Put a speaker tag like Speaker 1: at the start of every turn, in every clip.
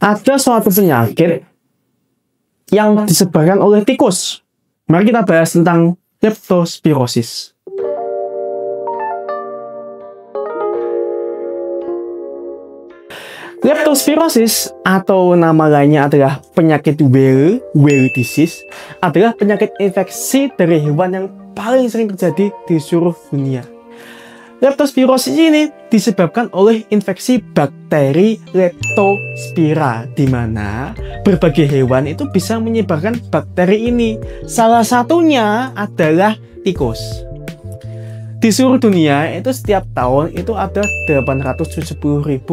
Speaker 1: Ada suatu penyakit yang disebarkan oleh tikus. Mari kita bahas tentang leptospirosis. Leptospirosis atau nama lainnya adalah penyakit Weyl disease adalah penyakit infeksi dari hewan yang paling sering terjadi di seluruh dunia. Leptospirosis ini disebabkan oleh infeksi bakteri Leptospira, di mana berbagai hewan itu bisa menyebarkan bakteri ini. Salah satunya adalah tikus. Di seluruh dunia itu setiap tahun itu ada 870.000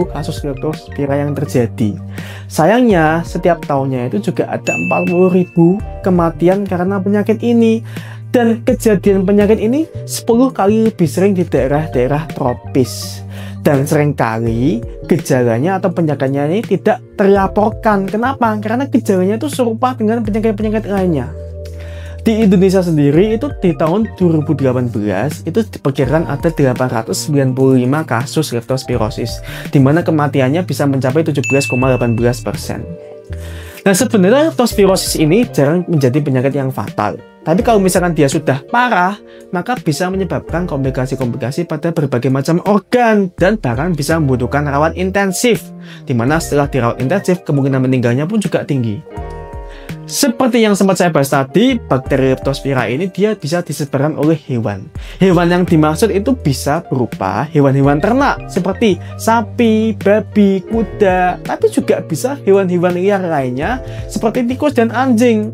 Speaker 1: kasus Leptospira yang terjadi. Sayangnya setiap tahunnya itu juga ada 40.000 kematian karena penyakit ini. Dan kejadian penyakit ini 10 kali lebih sering di daerah-daerah tropis. Dan seringkali gejalanya atau penyakitnya ini tidak terlaporkan. Kenapa? Karena gejalanya itu serupa dengan penyakit-penyakit lainnya. Di Indonesia sendiri itu di tahun 2018 itu diperkirakan ada 895 kasus leptospirosis, di mana kematiannya bisa mencapai 17,18%. Nah, sebenarnya leptospirosis ini jarang menjadi penyakit yang fatal. Tapi kalau misalkan dia sudah parah, maka bisa menyebabkan komplikasi-komplikasi pada berbagai macam organ dan bahkan bisa membutuhkan rawat intensif, di mana setelah dirawat intensif kemungkinan meninggalnya pun juga tinggi. Seperti yang sempat saya bahas tadi, bakteri Leptospira ini dia bisa disebarkan oleh hewan. Hewan yang dimaksud itu bisa berupa hewan-hewan ternak seperti sapi, babi, kuda, tapi juga bisa hewan-hewan liar lainnya seperti tikus dan anjing.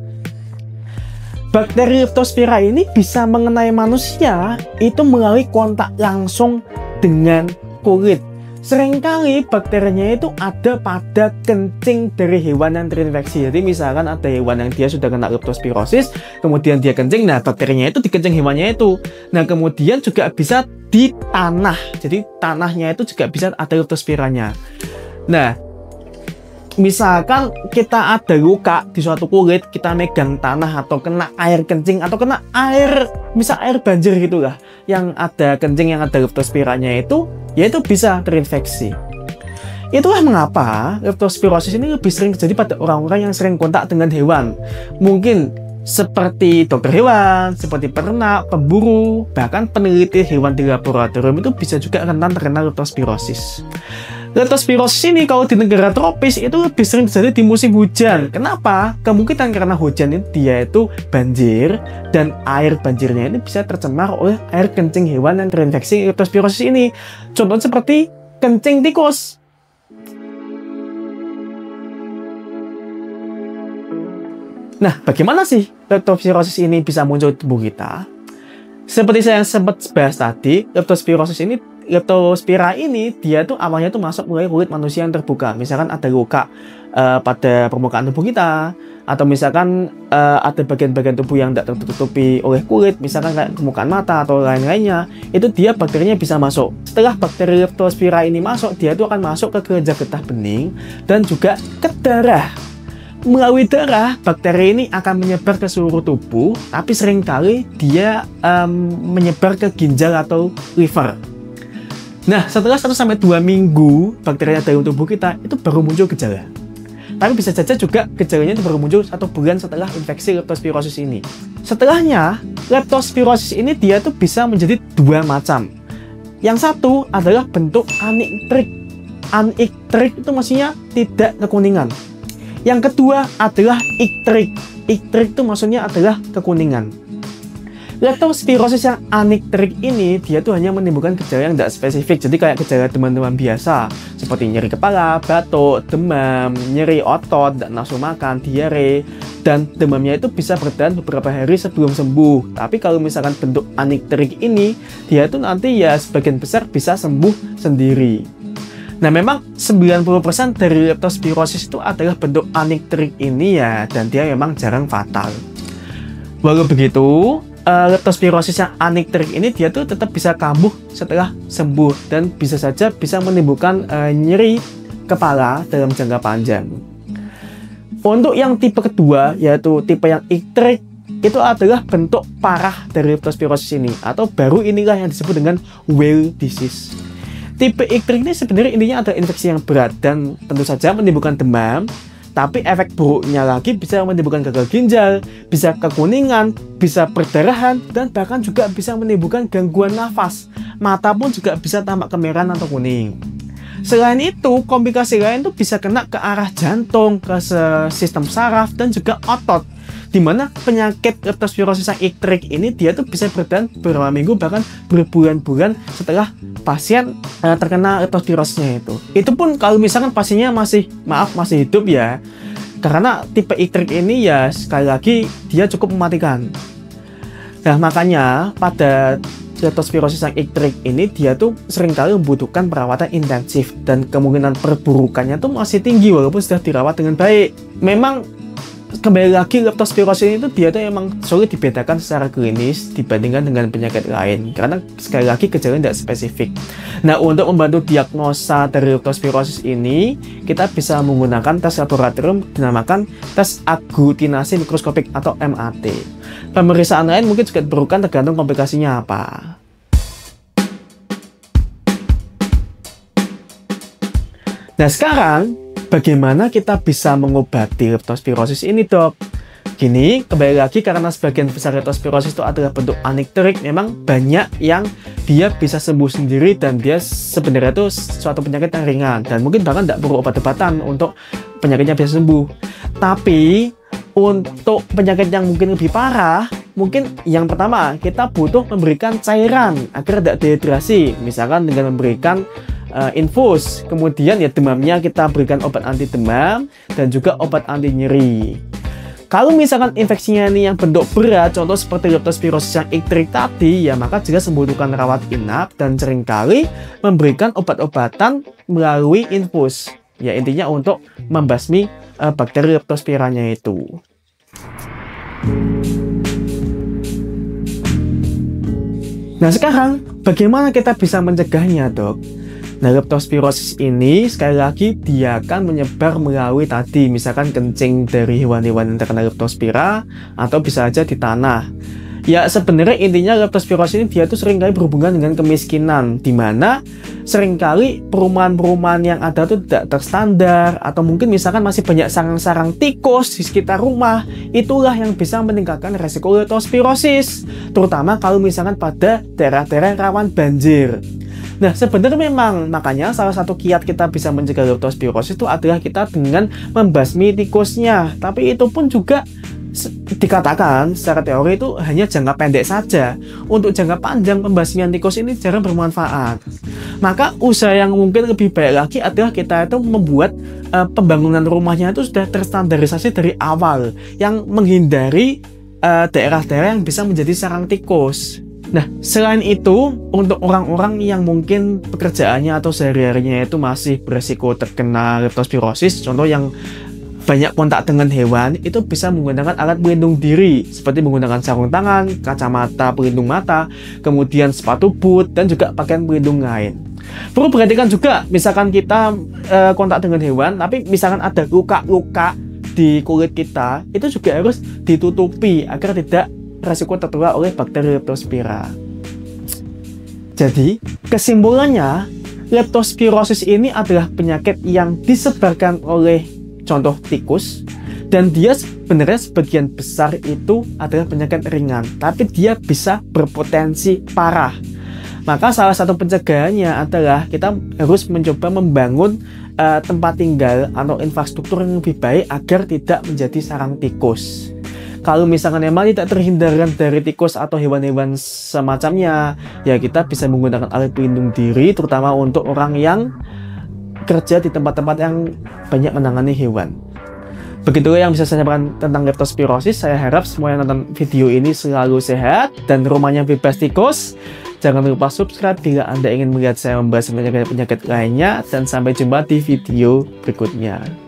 Speaker 1: Bakteri Leptospira ini bisa mengenai manusia itu melalui kontak langsung dengan kulit. Seringkali bakterinya itu ada pada kencing dari hewan yang terinfeksi. Jadi misalkan ada hewan yang dia sudah kena leptospirosis, kemudian dia kencing, nah bakterinya itu di kencing hewannya itu. Nah kemudian juga bisa di tanah. Jadi tanahnya itu juga bisa ada leptospiranya. Nah, misalkan kita ada luka di suatu kulit, kita megang tanah atau kena air kencing atau kena air, misal air banjir gitulah, yang ada kencing yang ada leptospiranya itu, yaitu bisa terinfeksi. Itulah mengapa leptospirosis ini lebih sering terjadi pada orang-orang yang sering kontak dengan hewan. Mungkin seperti dokter hewan, seperti peternak, pemburu, bahkan peneliti hewan di laboratorium itu bisa juga rentan terkena leptospirosis. Leptospirosis ini kalau di negara tropis itu lebih sering terjadi di musim hujan. Kenapa? Kemungkinan karena hujan itu dia itu banjir dan air banjirnya ini bisa tercemar oleh air kencing hewan yang terinfeksi leptospirosis ini. Contohnya seperti kencing tikus. Nah, bagaimana sih leptospirosis ini bisa muncul di tubuh kita? Seperti saya sempat bahas tadi, Leptospira ini dia tuh awalnya tuh masuk melalui kulit manusia yang terbuka. Misalkan ada luka pada permukaan tubuh kita, atau misalkan ada bagian-bagian tubuh yang tidak tertutupi oleh kulit, misalkan kayak permukaan mata atau lain-lainnya, itu dia bakterinya bisa masuk. Setelah bakteri Leptospira ini masuk, dia itu akan masuk ke kelenjar getah bening dan juga ke darah. Melalui darah, bakteri ini akan menyebar ke seluruh tubuh, tapi seringkali dia menyebar ke ginjal atau liver. Nah, setelah 1-2 minggu bakteri dalam tubuh kita itu baru muncul gejala. Tapi bisa saja juga gejalanya itu baru muncul 1 bulan setelah infeksi leptospirosis ini. Setelahnya, leptospirosis ini dia tuh bisa menjadi 2 macam. Yang satu adalah bentuk anictrik. Anictrik itu maksudnya tidak kekuningan. Yang kedua adalah iktrik. Iktrik itu maksudnya adalah kekuningan. Leptospirosis yang anictrik ini dia tuh hanya menimbulkan gejala yang tidak spesifik. Jadi kayak gejala demam-demam biasa seperti nyeri kepala, batuk, demam, nyeri otot, tidak nafsu makan, diare, dan demamnya itu bisa bertahan beberapa hari sebelum sembuh. Tapi kalau misalkan bentuk anictrik ini, dia tuh nanti ya sebagian besar bisa sembuh sendiri. Nah, memang 90% dari leptospirosis itu adalah bentuk anictrik ini ya, dan dia memang jarang fatal. Walau begitu, leptospirosis yang anictrik ini dia tuh tetap bisa kambuh setelah sembuh dan bisa saja bisa menimbulkan nyeri kepala dalam jangka panjang. Untuk yang tipe kedua, yaitu tipe yang iktrik, itu adalah bentuk parah dari leptospirosis ini, atau baru inilah yang disebut dengan Weyl disease. Tipe iktrik ini sebenarnya intinya ada infeksi yang berat dan tentu saja menimbulkan demam. Tapi efek buruknya lagi bisa menimbulkan gagal ginjal, bisa kekuningan, bisa perdarahan, dan bahkan juga bisa menimbulkan gangguan nafas. Mata pun juga bisa tampak kemerahan atau kuning. Selain itu, komplikasi lain tuh bisa kena ke arah jantung, ke sistem saraf, dan juga otot. Dimana penyakit leptospirosis yang iktrik ini dia tuh bisa bertahan beberapa minggu bahkan berbulan-bulan setelah pasien terkena leptospirosisnya itu. Itu pun kalau misalkan pasiennya masih hidup ya. Karena tipe iktrik ini ya sekali lagi dia cukup mematikan. Nah makanya pada leptospirosis yang iktrik ini dia tuh seringkali membutuhkan perawatan intensif dan kemungkinan perburukannya tuh masih tinggi walaupun sudah dirawat dengan baik. Memang kembali lagi leptospirosis itu dia tuh emang sulit dibedakan secara klinis dibandingkan dengan penyakit lain karena sekali lagi gejalanya tidak spesifik. Nah untuk membantu diagnosa dari leptospirosis ini kita bisa menggunakan tes laboratorium dinamakan tes aglutinasi mikroskopik atau MAT. Pemeriksaan lain mungkin juga diperlukan tergantung komplikasinya apa. Nah sekarang bagaimana kita bisa mengobati leptospirosis ini, Dok? Gini, kembali lagi karena sebagian besar leptospirosis itu adalah bentuk anikterik, memang banyak yang dia bisa sembuh sendiri dan dia sebenarnya itu suatu penyakit yang ringan dan mungkin bahkan tidak perlu obat-obatan untuk penyakitnya bisa sembuh. Tapi untuk penyakit yang mungkin lebih parah, mungkin yang pertama kita butuh memberikan cairan agar tidak dehidrasi, misalkan dengan memberikan infus, kemudian ya demamnya kita berikan obat anti demam dan juga obat anti nyeri. Kalau misalkan infeksinya ini yang bentuk berat, contoh seperti leptospirosis yang iktrik tadi, ya maka jelas membutuhkan rawat inap dan seringkali memberikan obat-obatan melalui infus. Ya intinya untuk membasmi bakteri leptospiranya itu. Nah sekarang bagaimana kita bisa mencegahnya, Dok? Nah, leptospirosis ini sekali lagi dia akan menyebar melalui tadi misalkan kencing dari hewan-hewan yang terkena leptospira atau bisa aja di tanah. Ya sebenarnya intinya leptospirosis ini dia tuh seringkali berhubungan dengan kemiskinan, di mana seringkali perumahan-perumahan yang ada tuh tidak terstandar atau mungkin misalkan masih banyak sarang-sarang tikus di sekitar rumah. Itulah yang bisa meningkatkan resiko leptospirosis, terutama kalau misalkan pada daerah-daerah rawan banjir. Nah, sebenarnya memang makanya salah satu kiat kita bisa mencegah leptospirosis itu adalah kita dengan membasmi tikusnya. Tapi itu pun juga dikatakan secara teori itu hanya jangka pendek saja. Untuk jangka panjang pembasmian tikus ini jarang bermanfaat. Maka usaha yang mungkin lebih baik lagi adalah kita itu membuat pembangunan rumahnya itu sudah terstandarisasi dari awal, yang menghindari daerah-daerah yang bisa menjadi sarang tikus. Nah, selain itu, untuk orang-orang yang mungkin pekerjaannya atau sehari-harinya itu masih beresiko terkena leptospirosis, contoh yang banyak kontak dengan hewan, itu bisa menggunakan alat pelindung diri, seperti menggunakan sarung tangan, kacamata pelindung mata, kemudian sepatu boot, dan juga pakaian pelindung lain. Perlu perhatikan juga, misalkan kita kontak dengan hewan, tapi misalkan ada luka-luka di kulit kita, itu juga harus ditutupi agar tidak resiko tertular oleh bakteri leptospira. Jadi, kesimpulannya, leptospirosis ini adalah penyakit yang disebarkan oleh contoh tikus, dan dia sebenarnya sebagian besar itu adalah penyakit ringan, tapi dia bisa berpotensi parah. Maka salah satu pencegahannya adalah kita harus mencoba membangun tempat tinggal atau infrastruktur yang lebih baik agar tidak menjadi sarang tikus. Kalau misalkan memang tidak terhindarkan dari tikus atau hewan-hewan semacamnya, ya kita bisa menggunakan alat pelindung diri, terutama untuk orang yang kerja di tempat-tempat yang banyak menangani hewan. Begitulah yang bisa saya sampaikan tentang leptospirosis. Saya harap semua yang nonton video ini selalu sehat dan rumahnya bebas tikus. Jangan lupa subscribe bila Anda ingin melihat saya membahas penyakit-penyakit lainnya, dan sampai jumpa di video berikutnya.